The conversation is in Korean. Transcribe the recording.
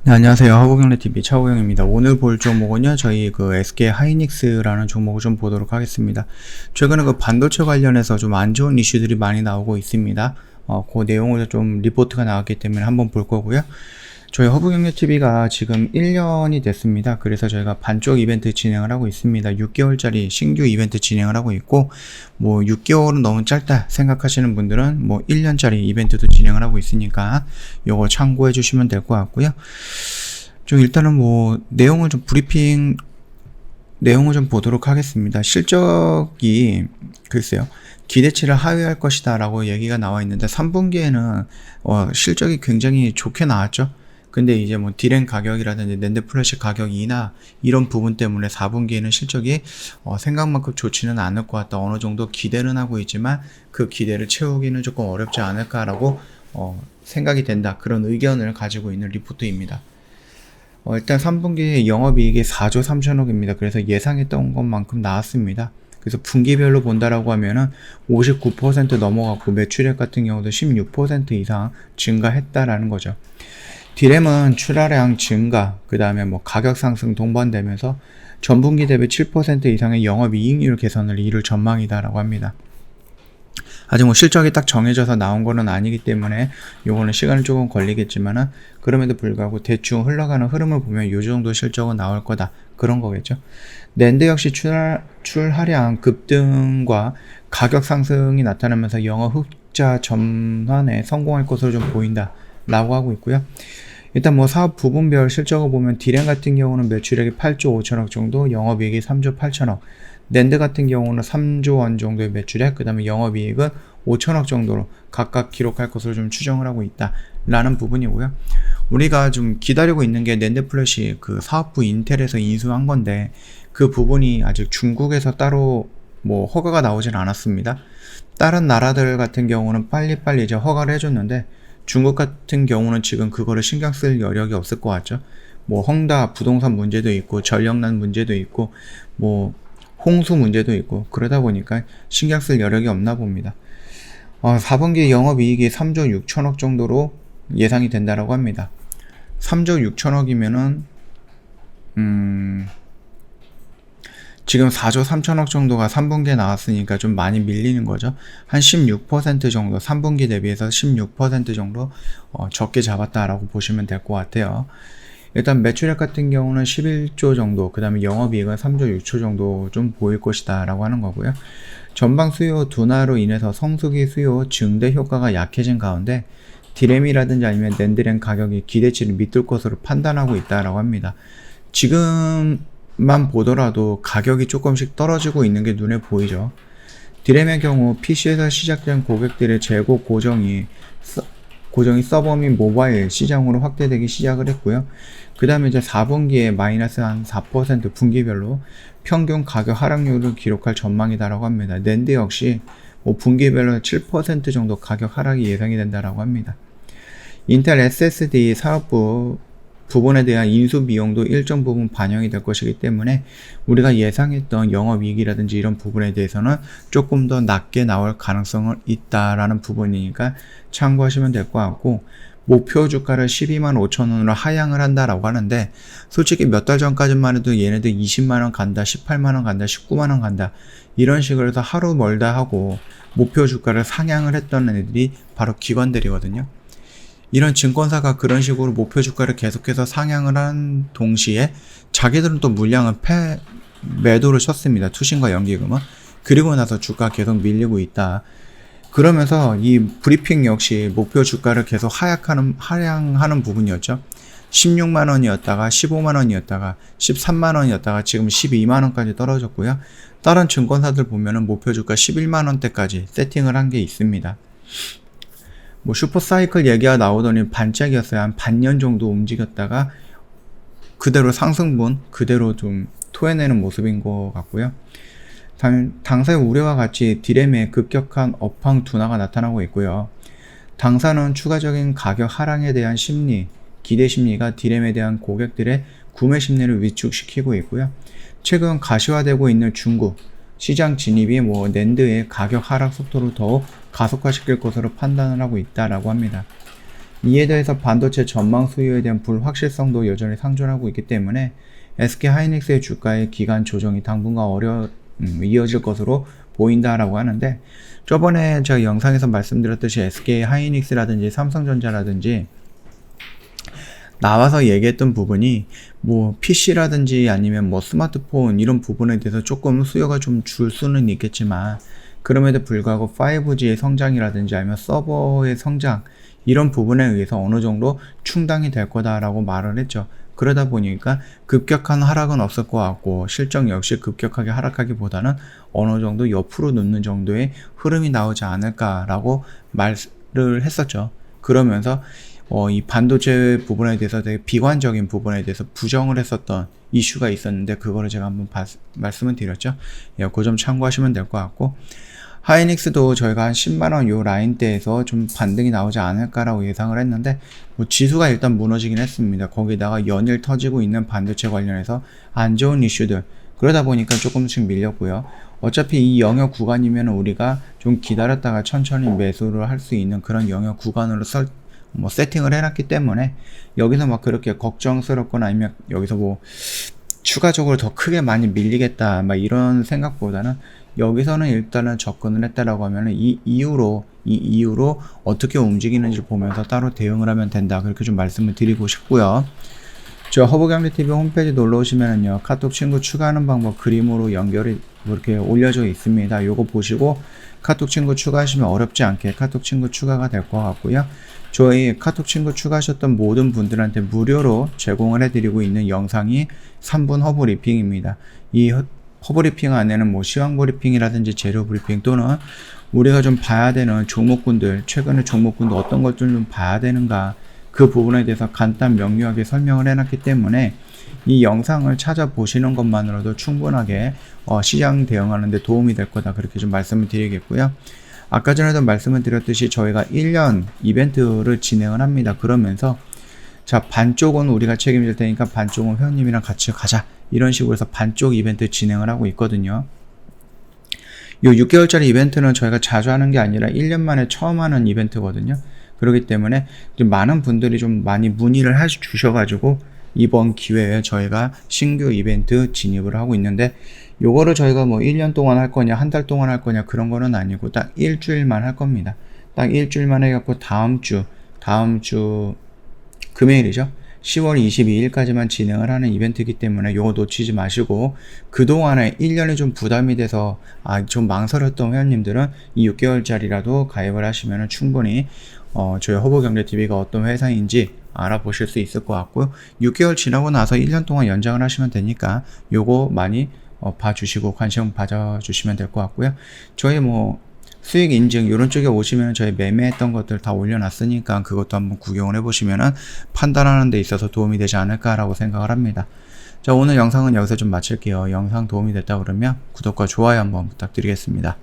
네, 안녕하세요. 하부경제TV 차우경입니다. 오늘 볼 종목은요, 저희 SK 하이닉스라는 종목을 좀 보도록 하겠습니다. 최근에 반도체 관련해서 좀 안 좋은 이슈들이 많이 나오고 있습니다. 그 내용을 좀 리포트가 나왔기 때문에 한번 볼 거고요. 저희 허브경제TV가 지금 1년이 됐습니다. 그래서 저희가 반쪽 이벤트 진행을 하고 있습니다. 6개월짜리 신규 이벤트 진행을 하고 있고, 6개월은 너무 짧다 생각하시는 분들은 1년짜리 이벤트도 진행을 하고 있으니까 요거 참고해 주시면 될 것 같고요. 좀 일단은 내용을 좀 내용을 좀 보도록 하겠습니다. 실적이 글쎄요, 기대치를 하회할 것이다 라고 얘기가 나와 있는데 3분기에는 실적이 굉장히 좋게 나왔죠. 근데 이제 디램 가격이라든지 낸드 플래시 가격이나 이런 부분 때문에 4분기에는 실적이 생각만큼 좋지는 않을 것 같다. 어느 정도 기대는 하고 있지만 그 기대를 채우기는 조금 어렵지 않을까라고 생각이 된다. 그런 의견을 가지고 있는 리포트입니다. 일단 3분기 영업이익이 4조 3천억입니다. 그래서 예상했던 것만큼 나왔습니다. 그래서 분기별로 본다라고 하면은 59% 넘어갔고 매출액 같은 경우도 16% 이상 증가했다라는 거죠. 디램은 출하량 증가, 그 다음에 가격 상승 동반되면서 전분기 대비 7% 이상의 영업이익률 개선을 이룰 전망이다라고 합니다. 아직 실적이 딱 정해져서 나온 거는 아니기 때문에 요거는 시간이 조금 걸리겠지만은 그럼에도 불구하고 대충 흘러가는 흐름을 보면 요 정도 실적은 나올 거다. 그런 거겠죠. 낸드 역시 출하량 급등과 가격 상승이 나타나면서 영업 흑자 전환에 성공할 것으로 좀 보인다 라고 하고 있고요. 일단 사업 부분별 실적을 보면 디램 같은 경우는 매출액이 8조 5천억 정도, 영업이익이 3조 8천억, 낸드 같은 경우는 3조 원 정도의 매출액, 그 다음에 영업이익은 5천억 정도로 각각 기록할 것으로 좀 추정을 하고 있다 라는 부분이고요. 우리가 좀 기다리고 있는 게 낸드 플래시 사업부 인텔에서 인수한 건데 그 부분이 아직 중국에서 따로 허가가 나오진 않았습니다. 다른 나라들 같은 경우는 빨리빨리 이제 허가를 해줬는데 중국 같은 경우는 지금 그거를 신경 쓸 여력이 없을 것 같죠. 헝다 부동산 문제도 있고 전력난 문제도 있고 홍수 문제도 있고 그러다 보니까 신경 쓸 여력이 없나 봅니다. 4분기 영업이익이 3조 6천억 정도로 예상이 된다라고 합니다. 3조 6천억이면은 지금 4조 3천억 정도가 3분기에 나왔으니까 좀 많이 밀리는 거죠. 한 16% 정도, 3분기 대비해서 16% 정도 적게 잡았다라고 보시면 될 것 같아요. 일단 매출액 같은 경우는 11조 정도, 그 다음에 영업이익은 3조 6천 정도 좀 보일 것이다 라고 하는 거고요. 전방 수요 둔화로 인해서 성수기 수요 증대 효과가 약해진 가운데 디램이라든지 아니면 낸드램 가격이 기대치를 밑돌 것으로 판단하고 있다라고 합니다. 지금만 보더라도 가격이 조금씩 떨어지고 있는 게 눈에 보이죠. 디램의 경우 PC에서 시작된 고객들의 재고 고정이 서버 및 모바일 시장으로 확대되기 시작을 했고요. 그 다음에 이제 4분기에 마이너스 한 4% 분기별로 평균 가격 하락률을 기록할 전망이다라고 합니다. 낸드 역시 분기별로 7% 정도 가격 하락이 예상이 된다라고 합니다. 인텔 SSD 사업부 부분에 대한 인수 비용도 일정 부분 반영이 될 것이기 때문에 우리가 예상했던 영업이익이라든지 이런 부분에 대해서는 조금 더 낮게 나올 가능성은 있다라는 부분이니까 참고하시면 될 것 같고, 목표 주가를 12만 5천원으로 하향을 한다라고 하는데 솔직히 몇 달 전까지만 해도 얘네들 20만원 간다, 18만원 간다, 19만원 간다 이런 식으로 해서 하루 멀다 하고 목표 주가를 상향을 했던 애들이 바로 기관들이거든요. 이런 증권사가 그런 식으로 목표 주가를 계속해서 상향을 한 동시에 자기들은 또 물량을 매도를 쳤습니다. 투신과 연기금은. 그리고 나서 주가 계속 밀리고 있다. 그러면서 이 브리핑 역시 목표 주가를 계속 하향하는 부분이었죠. 16만원이었다가 15만원이었다가 13만원이었다가 지금 12만원까지 떨어졌고요. 다른 증권사들 보면은 목표 주가 11만원대까지 세팅을 한 게 있습니다. 슈퍼사이클 얘기가 나오더니 반짝이었어요. 한 반년 정도 움직였다가 그대로 상승분 그대로 좀 토해내는 모습인 것 같고요. 당사의 우려와 같이 디램의 급격한 업황 둔화가 나타나고 있고요. 당사는 추가적인 가격 하락에 대한 기대 심리가 디램에 대한 고객들의 구매 심리를 위축시키고 있고요. 최근 가시화되고 있는 중국 시장 진입이 낸드의 가격 하락 속도를 더욱 가속화시킬 것으로 판단을 하고 있다라고 합니다. 이에 더해서 반도체 전망 수요에 대한 불확실성도 여전히 상존하고 있기 때문에 SK 하이닉스의 주가의 기간 조정이 당분간 이어질 것으로 보인다라고 하는데, 저번에 제가 영상에서 말씀드렸듯이 SK 하이닉스라든지 삼성전자라든지 나와서 얘기했던 부분이 뭐 PC라든지 아니면 뭐 스마트폰 이런 부분에 대해서 조금 수요가 좀 줄 수는 있겠지만, 그럼에도 불구하고 5G의 성장이라든지 아니면 서버의 성장 이런 부분에 의해서 어느 정도 충당이 될 거다라고 말을 했죠. 그러다 보니까 급격한 하락은 없을 것 같고, 실적 역시 급격하게 하락하기보다는 어느 정도 옆으로 눕는 정도의 흐름이 나오지 않을까라고 말을 했었죠. 그러면서 이 반도체 부분에 대해서 되게 비관적인 부분에 대해서 부정을 했었던 이슈가 있었는데, 그거를 제가 한번 말씀을 드렸죠. 예, 그 점 참고하시면 될 것 같고, 하이닉스도 저희가 한 10만원 요 라인대에서 좀 반등이 나오지 않을까라고 예상을 했는데, 뭐 지수가 일단 무너지긴 했습니다. 거기다가 연일 터지고 있는 반도체 관련해서 안 좋은 이슈들, 그러다 보니까 조금씩 밀렸고요. 어차피 이 영역 구간이면 우리가 좀 기다렸다가 천천히 매수를 할 수 있는 그런 영역 구간으로 세팅을 해놨기 때문에, 여기서 막 그렇게 걱정스럽거나 아니면 여기서 뭐 추가적으로 더 크게 많이 밀리겠다 막 이런 생각보다는, 여기서는 일단은 접근을 했다라고 하면은 이 이후로 어떻게 움직이는지를 보면서 따로 대응을 하면 된다, 그렇게 좀 말씀을 드리고 싶고요. 저 허브경제TV 홈페이지 놀러 오시면은요, 카톡 친구 추가하는 방법 그림으로 연결이 이렇게 올려져 있습니다. 요거 보시고 카톡 친구 추가하시면 어렵지 않게 카톡 친구 추가가 될 것 같고요. 저희 카톡 친구 추가하셨던 모든 분들한테 무료로 제공을 해드리고 있는 영상이 3분 허브 리핑입니다. 이 허브 리핑 안에는 뭐 시황 브리핑이라든지 재료 브리핑, 또는 우리가 좀 봐야 되는 종목군들, 최근에 종목군들 어떤 것들 좀 봐야 되는가, 그 부분에 대해서 간단 명료하게 설명을 해놨기 때문에 이 영상을 찾아보시는 것만으로도 충분하게 시장 대응하는 데 도움이 될 거다, 그렇게 좀 말씀을 드리겠고요. 아까 전에도 말씀을 드렸듯이 저희가 1년 이벤트를 진행을 합니다. 그러면서 자, 반쪽은 우리가 책임질 테니까 반쪽은 회원님이랑 같이 가자, 이런 식으로 해서 반쪽 이벤트 진행을 하고 있거든요. 요 6개월짜리 이벤트는 저희가 자주 하는 게 아니라 1년 만에 처음 하는 이벤트거든요. 그렇기 때문에 좀 많은 분들이 좀 많이 문의를 주셔가지고 이번 기회에 저희가 신규 이벤트 진입을 하고 있는데, 요거를 저희가 뭐 1년 동안 할 거냐 한 달 동안 할 거냐 그런 거는 아니고 딱 일주일만 할 겁니다. 딱 일주일만 해갖고 다음 주 금요일이죠. 10월 22일까지만 진행을 하는 이벤트이기 때문에 요거 놓치지 마시고, 그동안에 1년이 좀 부담이 돼서 좀 망설였던 회원님들은 이 6개월짜리라도 가입을 하시면 충분히 저희 허브경제TV가 어떤 회사인지 알아보실 수 있을 것 같고요. 6개월 지나고 나서 1년 동안 연장을 하시면 되니까 요거 많이 봐주시고 관심 가져주시면 될 것 같고요. 저희 뭐 수익 인증 이런 쪽에 오시면 저희 매매했던 것들 다 올려놨으니까 그것도 한번 구경을 해보시면은 판단하는 데 있어서 도움이 되지 않을까라고 생각을 합니다. 자, 오늘 영상은 여기서 좀 마칠게요. 영상 도움이 됐다 그러면 구독과 좋아요 한번 부탁드리겠습니다.